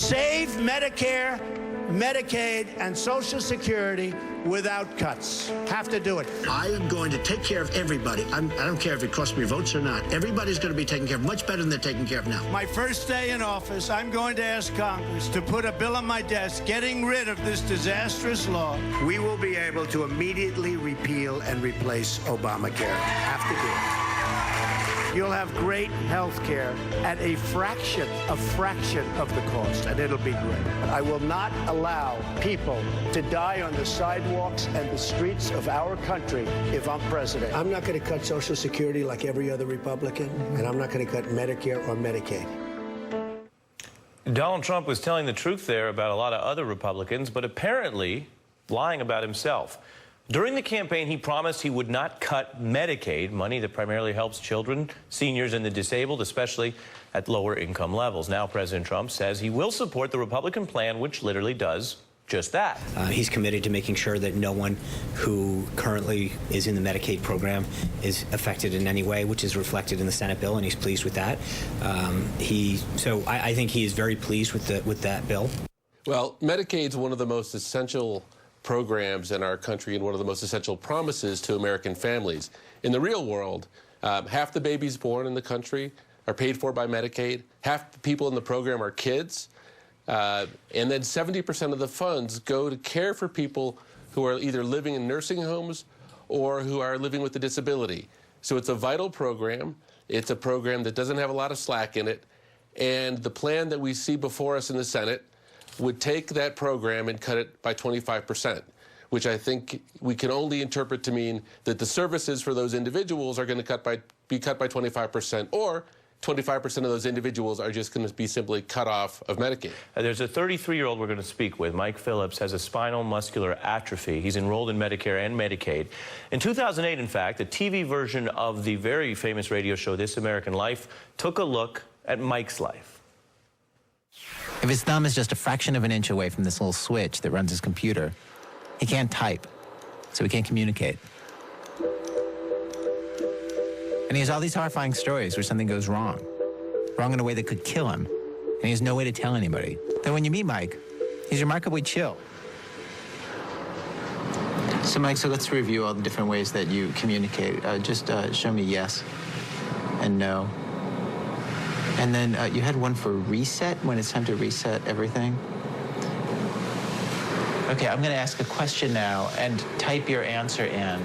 Save Medicare, Medicaid, and Social Security without cuts. Have to do it. I am going to take care of everybody. I don't care if it costs me votes or not. Everybody's going to be taken care of much better than they're taken care of now. My first day in office, I'm going to ask Congress to put a bill on my desk getting rid of this disastrous law. We will be able to immediately repeal and replace Obamacare. Have to do it. You'll have great health care at a fraction of the cost, and it'll be great. I will not allow people to die on the sidewalks and the streets of our country if I'm president. I'm not going to cut Social Security like every other Republican, and I'm not going to cut Medicare or Medicaid. Donald Trump was telling the truth there about a lot of other Republicans, but apparently lying about himself. During the campaign, he promised he would not cut Medicaid, money that primarily helps children, seniors, and the disabled, especially at lower income levels. Now, President Trump says he will support the Republican plan, which literally does just that. He's committed to making sure that no one who currently is in the Medicaid program is affected in any way, which is reflected in the Senate bill, and he's pleased with that. So I think he is very pleased with that bill. Well, Medicaid's one of the most essential programs in our country and one of the most essential promises to American families. In the real world, half the babies born in the country are paid for by Medicaid. Half the people in the program are kids. And then 70% of the funds go to care for people who are either living in nursing homes or who are living with a disability. So it's a vital program. It's a program that doesn't have a lot of slack in it. And the plan that we see before us in the Senate would take that program and cut it by 25%, which I think we can only interpret to mean that the services for those individuals are going to be cut by 25%, or 25% of those individuals are just going to be simply cut off of Medicaid. There's a 33-year-old we're going to speak with. Mike Phillips has a spinal muscular atrophy. He's enrolled in Medicare and Medicaid. In 2008, in fact, the TV version of the very famous radio show This American Life took a look at Mike's life. If his thumb is just a fraction of an inch away from this little switch that runs his computer, he can't type, so he can't communicate. And he has all these horrifying stories where something goes wrong in a way that could kill him, and he has no way to tell anybody. Then when you meet Mike, he's remarkably chill. So Mike, let's review all the different ways that you communicate. Just show me yes and no. And then you had one for reset, when it's time to reset everything. Okay, I'm going to ask a question now and type your answer in.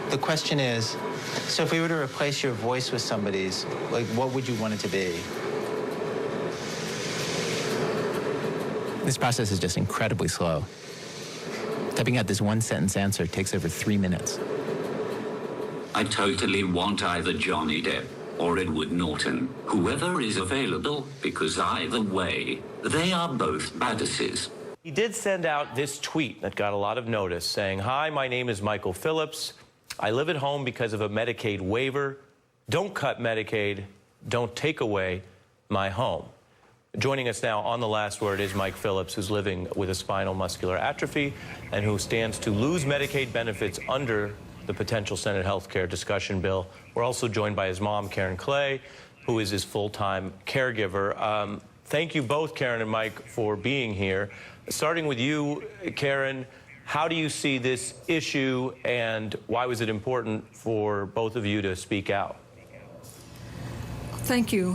The question is, so if we were to replace your voice with somebody's, like, what would you want it to be? This process is just incredibly slow. Typing out this one-sentence answer takes over 3 minutes. I totally want either Johnny Depp or Edward Norton, whoever is available, because either way, they are both badasses. He did send out this tweet that got a lot of notice, saying, "Hi, my name is Michael Phillips. I live at home because of a Medicaid waiver. Don't cut Medicaid. Don't take away my home." Joining us now on The Last Word is Mike Phillips, who's living with a spinal muscular atrophy and who stands to lose Medicaid benefits under the potential Senate health care discussion bill. We're also joined by his mom, Karen Clay, who is his full-time caregiver. Thank you both, Karen and Mike, for being here. Starting with you, Karen, how do you see this issue, and why was it important for both of you to speak out? Thank you.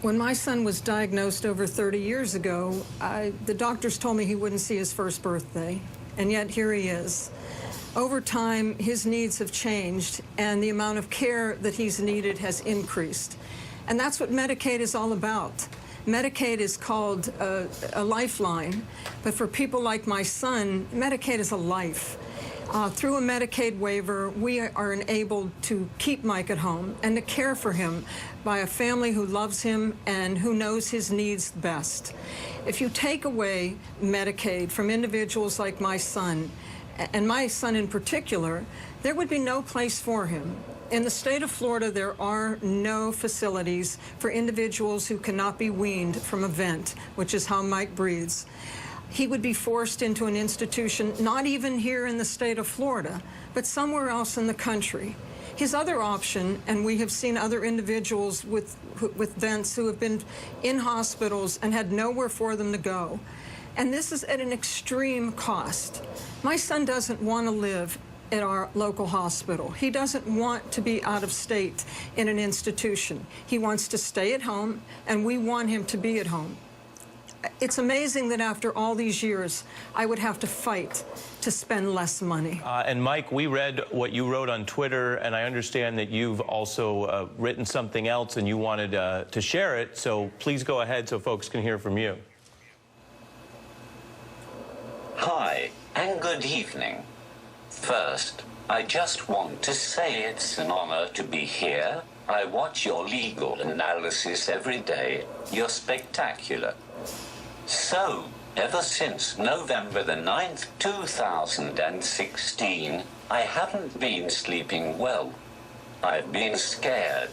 When my son was diagnosed over 30 years ago, the doctors told me he wouldn't see his first birthday, and yet here he is. Over time, his needs have changed, and the amount of care that he's needed has increased. And that's what Medicaid is all about. Medicaid is called a lifeline, but for people like my son, Medicaid is a life. Through a Medicaid waiver, we are enabled to keep Mike at home and to care for him by a family who loves him and who knows his needs best. If you take away Medicaid from individuals like my son, and my son in particular, there would be no place for him. In the state of Florida, there are no facilities for individuals who cannot be weaned from a vent, which is how Mike breathes. He would be forced into an institution, not even here in the state of Florida, but somewhere else in the country. His other option, and we have seen other individuals with vents who have been in hospitals and had nowhere for them to go. And this is at an extreme cost. My son doesn't want to live at our local hospital. He doesn't want to be out of state in an institution. He wants to stay at home, and we want him to be at home. It's amazing that after all these years, I would have to fight to spend less money. And Mike, we read what you wrote on Twitter, and I understand that you've also written something else and you wanted to share it, so please go ahead so folks can hear from you. Hi, and good evening. First, I just want to say it's an honor to be here. I watch your legal analysis every day. You're spectacular. So, ever since November the 9th, 2016, I haven't been sleeping well. I've been scared.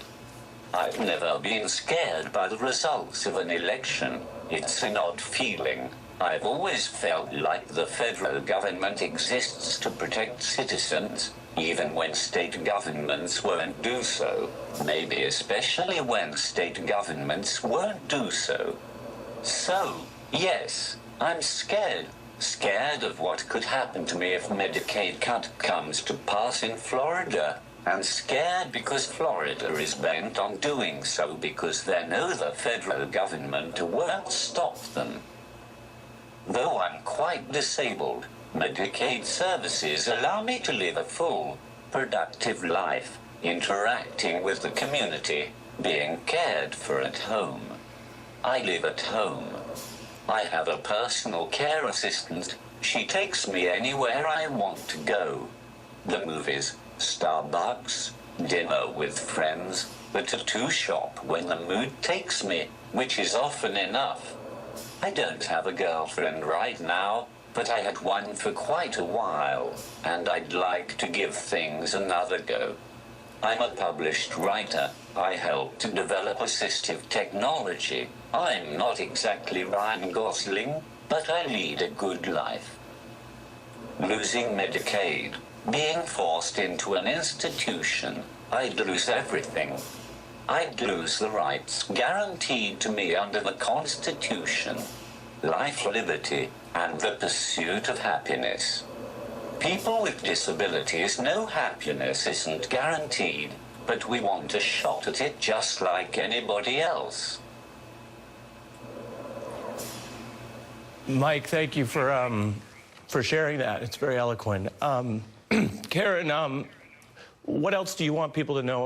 I've never been scared by the results of an election. It's an odd feeling. I've always felt like the federal government exists to protect citizens, even when state governments won't do so. Maybe especially when state governments won't do so. So, yes, I'm scared. Scared of what could happen to me if Medicaid cut comes to pass in Florida. And scared because Florida is bent on doing so because they know the federal government won't stop them. Though I'm quite disabled, Medicaid services allow me to live a full, productive life, interacting with the community, being cared for at home. I live at home. I have a personal care assistant. She takes me anywhere I want to go. The movies, Starbucks, dinner with friends, the tattoo shop when the mood takes me, which is often enough. I don't have a girlfriend right now, but I had one for quite a while, and I'd like to give things another go. I'm a published writer. I help to develop assistive technology. I'm not exactly Ryan Gosling, but I lead a good life. Losing Medicaid, being forced into an institution, I'd lose everything. I'd lose the rights guaranteed to me under the Constitution, life, liberty, and the pursuit of happiness. People with disabilities know happiness isn't guaranteed, but we want a shot at it just like anybody else. Mike, thank you for sharing that. It's very eloquent. Karen, what else do you want people to know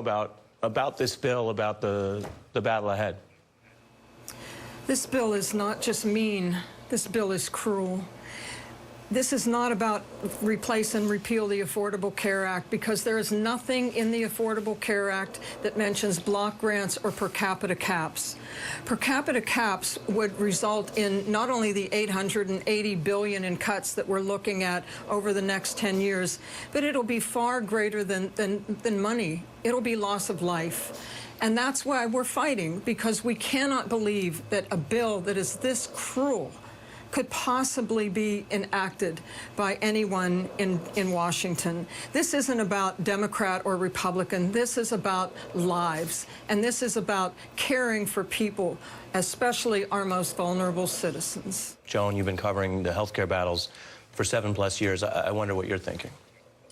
about this bill, about the battle ahead? This bill is not just mean. This bill is cruel. This is not about replace and repeal the Affordable Care Act, because there is nothing in the Affordable Care Act that mentions block grants or per capita caps. Per capita caps would result in not only the $880 billion in cuts that we're looking at over the next 10 years, but it'll be far greater than money. It'll be loss of life. And that's why we're fighting, because we cannot believe that a bill that is this cruel could possibly be enacted by anyone in Washington. This isn't about Democrat or Republican. This is about lives, and this is about caring for people, especially our most vulnerable citizens. Joan, you've been covering the healthcare battles for 7+ years. I wonder what you're thinking.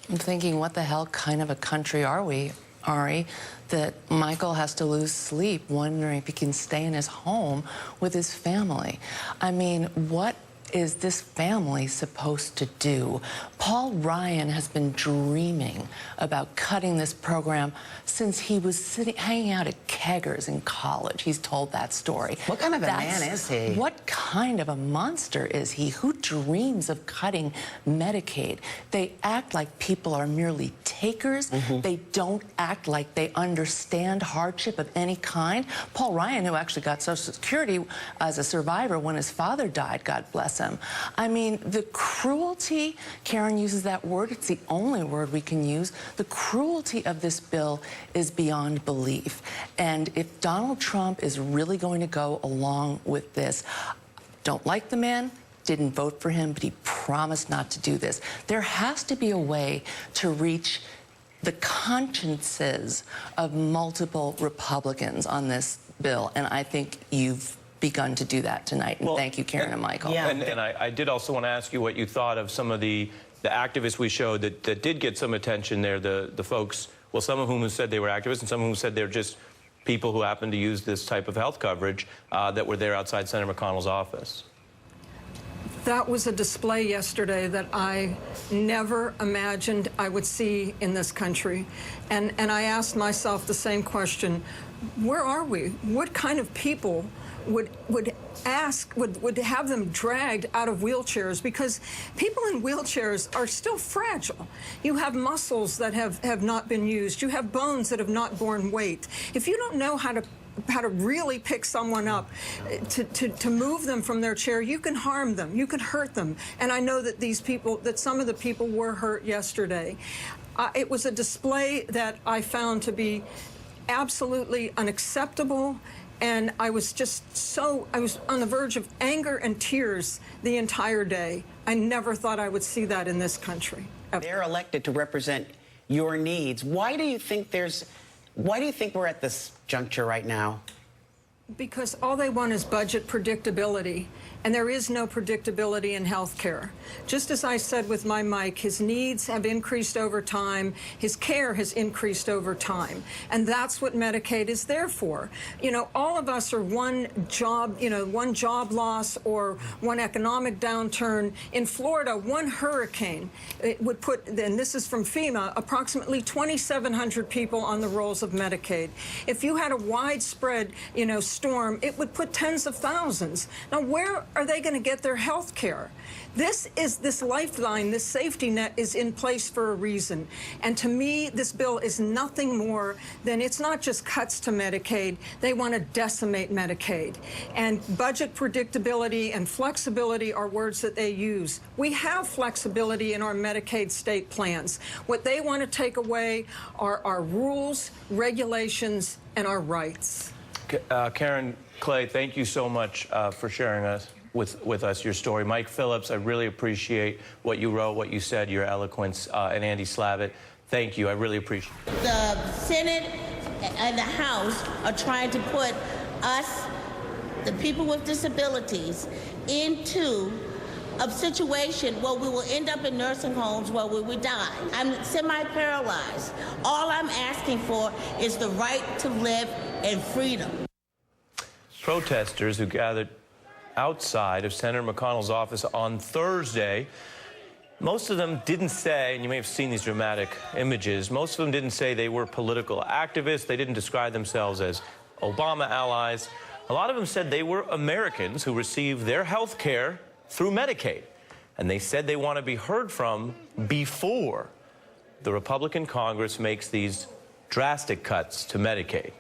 I'm thinking, what the hell kind of a country are we, Ari, that Michael has to lose sleep wondering if he can stay in his home with his family? I mean, what is this family supposed to do? Paul Ryan has been dreaming about cutting this program since he was hanging out at Keggers in college. He's told that story. What kind of a man is he? What kind of a monster is he? Who dreams of cutting Medicaid? They act like people are merely takers. They don't act like they understand hardship of any kind. Paul Ryan, who actually got Social Security as a survivor when his father died, God bless him. I mean, the cruelty, Karen uses that word, it's the only word we can use. The cruelty of this bill is beyond belief. And if Donald Trump is really going to go along with this, don't like the man, didn't vote for him, but he promised not to do this. There has to be a way to reach the consciences of multiple Republicans on this bill, and I think you've begun to do that tonight. And thank you, Karen and Michael. Yeah. And I did also want to ask you what you thought of some of the activists we showed that did get some attention there, the folks, well, some of whom said they were activists and some of whom said they're just people who happen to use this type of health coverage that were there outside Senator McConnell's office. That was a display yesterday that I never imagined I would see in this country. And I asked myself the same question, where are we? What kind of people would have them dragged out of wheelchairs? Because people in wheelchairs are still fragile. You have muscles that have not been used. You have bones that have not borne weight. If you don't know how to really pick someone up, to move them from their chair, you can harm them, you can hurt them. And I know that some of the people were hurt yesterday. It was a display that I found to be absolutely unacceptable. And I was I was on the verge of anger and tears the entire day. I never thought I would see that in this country. Ever. They're elected to represent your needs. Why do you think we're at this juncture right now? Because all they want is budget predictability, and there is no predictability in health care. Just as I said with my Mike, his needs have increased over time, his care has increased over time, and that's what Medicaid is there for. You know, all of us are one job loss or one economic downturn. In Florida, one hurricane would put, and this is from FEMA, approximately 2,700 people on the rolls of Medicaid. If you had a widespread, storm, it would put tens of thousands. Now, where are they going to get their health care? This lifeline, this safety net is in place for a reason. And to me, this bill is nothing more than, it's not just cuts to Medicaid. They want to decimate Medicaid. And budget predictability and flexibility are words that they use. We have flexibility in our Medicaid state plans. What they want to take away are our rules, regulations, and our rights. Karen, Clay, thank you so much for sharing with us your story. Mike Phillips, I really appreciate what you wrote, what you said, your eloquence, and Andy Slavitt, thank you. I really appreciate it. The Senate and the House are trying to put us, the people with disabilities, into a situation where we will end up in nursing homes where we would die. I'm semi-paralyzed. All I'm asking for is the right to live and freedom. Protesters who gathered outside of Senator McConnell's office on Thursday, most of them didn't say, and you may have seen these dramatic images, most of them didn't say they were political activists. They didn't describe themselves as Obama allies. A lot of them said they were Americans who received their health care through Medicaid. And they said they want to be heard from before the Republican Congress makes these drastic cuts to Medicaid.